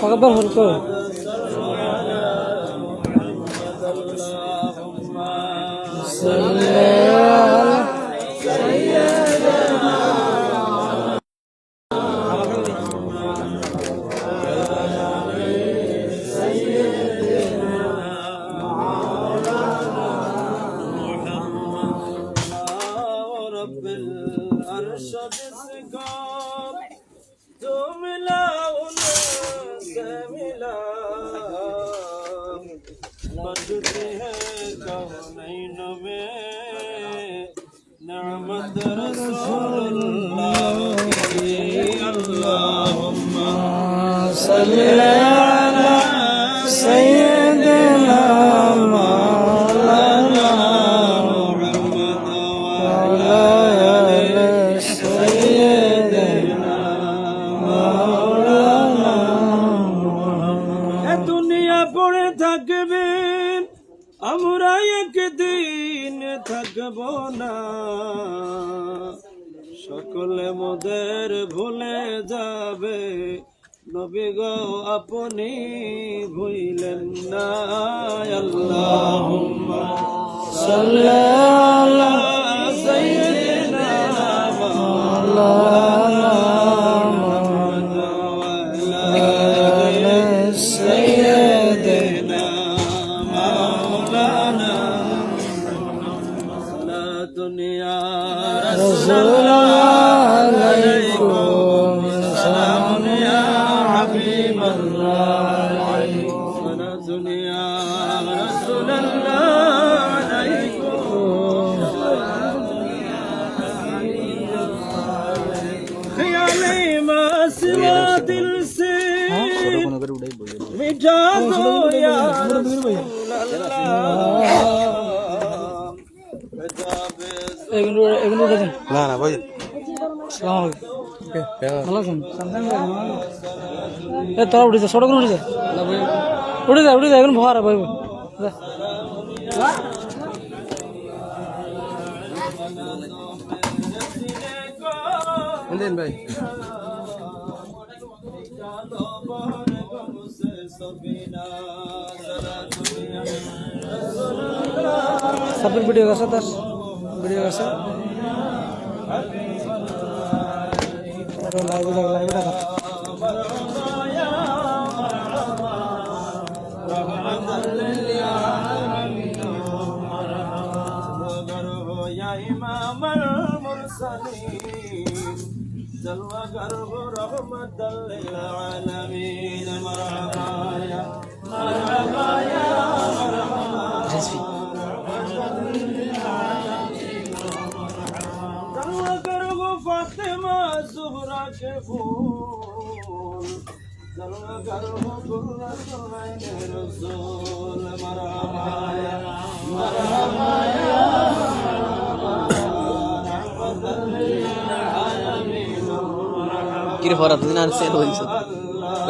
فقبل هركو बजते हैं कौनैन में निअमत रसूलुल्लाह की अल्लाहुम्मा सल्ली अला सय्यिदिना मौलाना मुहम्मद व अला सय्यिदिना मौलाना मुहम्मद। ए दुनिया पड़े থাকবেন আমরা একদিন থাকব না, সকলে মোদের ভুলে যাবে, নবী গো আপনি ভুইলেন না। আল্লাহুম্মা সাল্লি আলা সাইয়্যিদিনা মাওলানা মুহাম্মদ ওয়া আলা সাইয়্যিদিনা दुनिया रसूल अलैकुम सलाम या हबीब अल्लाह दुनिया रसूल अलैकुम ख्याले मासिवा दिल से मिटा दो या रसूल अल्लाह। না না ভাই ভালো আছেন? তোরা উঠে যা, ছোট করে উঠে যা, উঠে যা, এখন ভরা পাইব। ভাই সাপের ভিডিও আছে, তার ভিডিও আছে, লাইভ দেখা जलवागर हो रहमतल लिल आलमीन। मरहबा या मरहबा या मरहबा जलवागर हो फातिमा ज़ुहरा के फूल, जलवागर हो गुलशन ऐन रसूल। मरहबा या मरहबा या কিরে ফরাত দিন আর সেল হইছে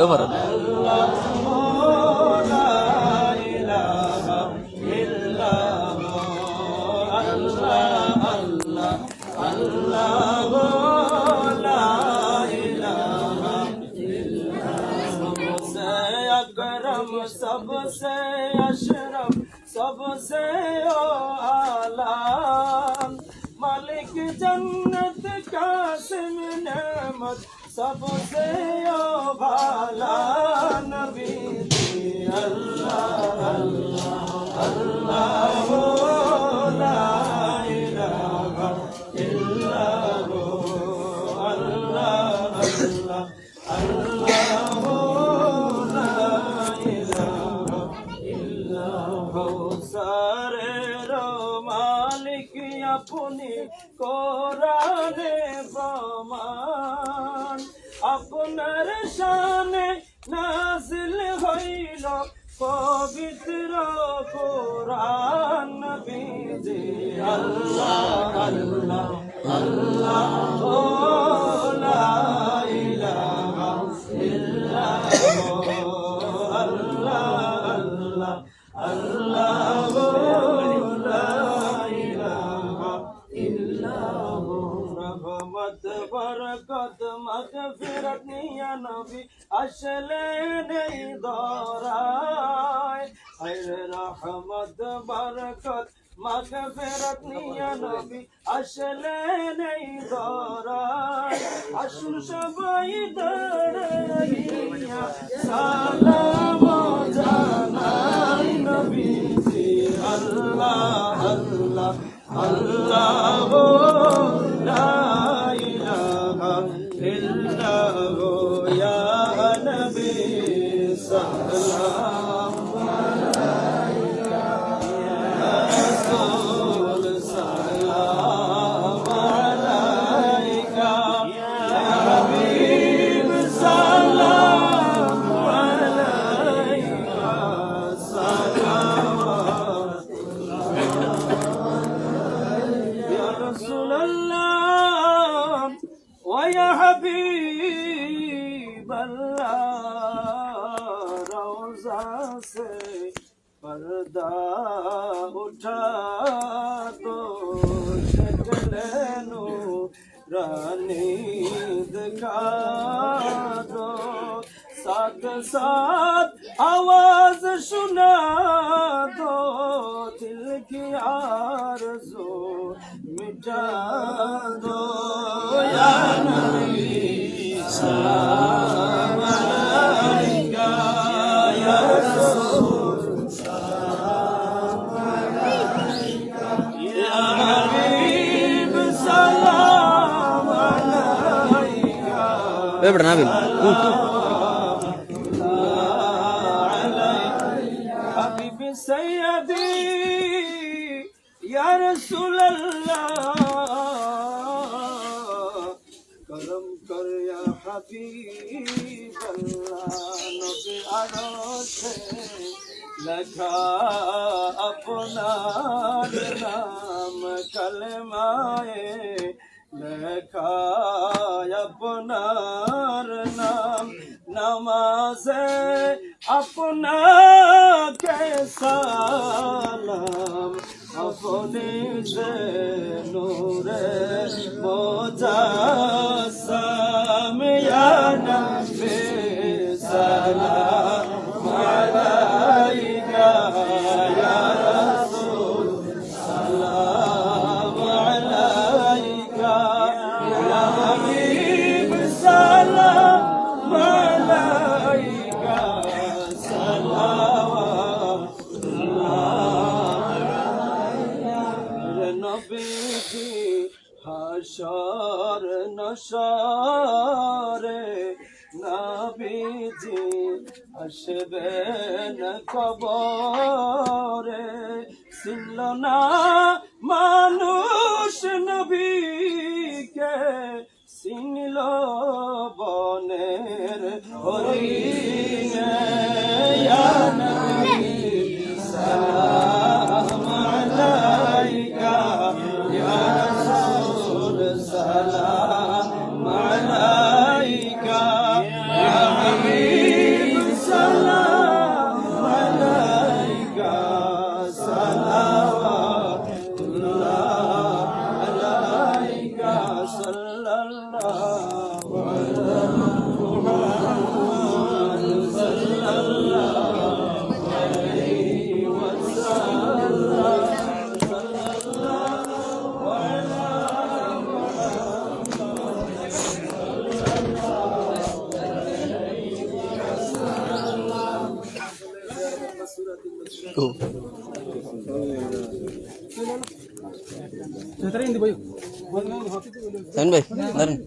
ও ফরাত सबसे अशरफ सबसे आला मालिक जन्नत कासिम नेमत सबसे भाला नबी अल्लाह अल्लाह अल्लाह ला इलाहा इल्लल्लाह अल्लाह अल्लाह अल्लाह ला इलाहा इल्लल्लाह। सारे रो मालिक अपनी কোরআনে প্রমাণ, আপনার শানে নাযিল হইল পবিত্র কোরআন। নবীজি আল্লাহ আল্লাহ আল্লাহ ও লা ইলাহা ইল্লাল্লাহ আল্লাহ আল্লাহ আল্লাহ बरकत मगफिरत या नबी अश আসলে নেই দরায় আইরে রহমত বরকত মাগফিরাত নিয়া নবী আসলে নেই দরায় আসুন সবাই দাঁড়াইয়া সালাম জানাই নবীজি আল্লাহ আল্লাহ আল্লাহ লা ইলাহা ইল্লাল্লাহ ইয়া নবী সাল্লাম আলাইকা ইয়া রাসূল সালাম আলাইকা ইয়া হাবিব সালাম আলাইকা সালাওয়াত يا رسول الله ويا حبيب الله روزہ سے पर्दा उठा दो शक्ल नूरानी दिखा दो साथ साथ आवाज सुना दो दिल की आरज़ू मिटा दो या नबी सलाम अलैका या रसूल सलाम अलैका या हबीब सलाम अलैका बेबड़ा नाबिल حبيبي سيدي يا رسول الله करम कर या हबीब अल्लाह नबी आरोसे लखा अपना नाम कलमाए लखा अपना नाम नमाज़े अपना के सलाम अपने से नूरे मुजस्सम या नबी सलाम अलैका या रसूल सलाम अलैका या हबीब सलाम अलैका नबीजी हाशर नशरे नबीजी আসবেন কবরে ছিল না মানুষ নবীকে চিনল বনের হরিণে ইয়া নবী সালাম আলাইকা ইয়া রাসূল সালাম আলাইকা ইয়া হাবিব সালাম আলাইকা সালাওয়াতুল্লাহ আলাইকা সাল্লাল্লাহু আলা মুহাম্মাদ সাল্লাল্লাহু আলাইহি ওয়াসাল্লাম সাল্লাল্লাহু আলা Sain bhai darin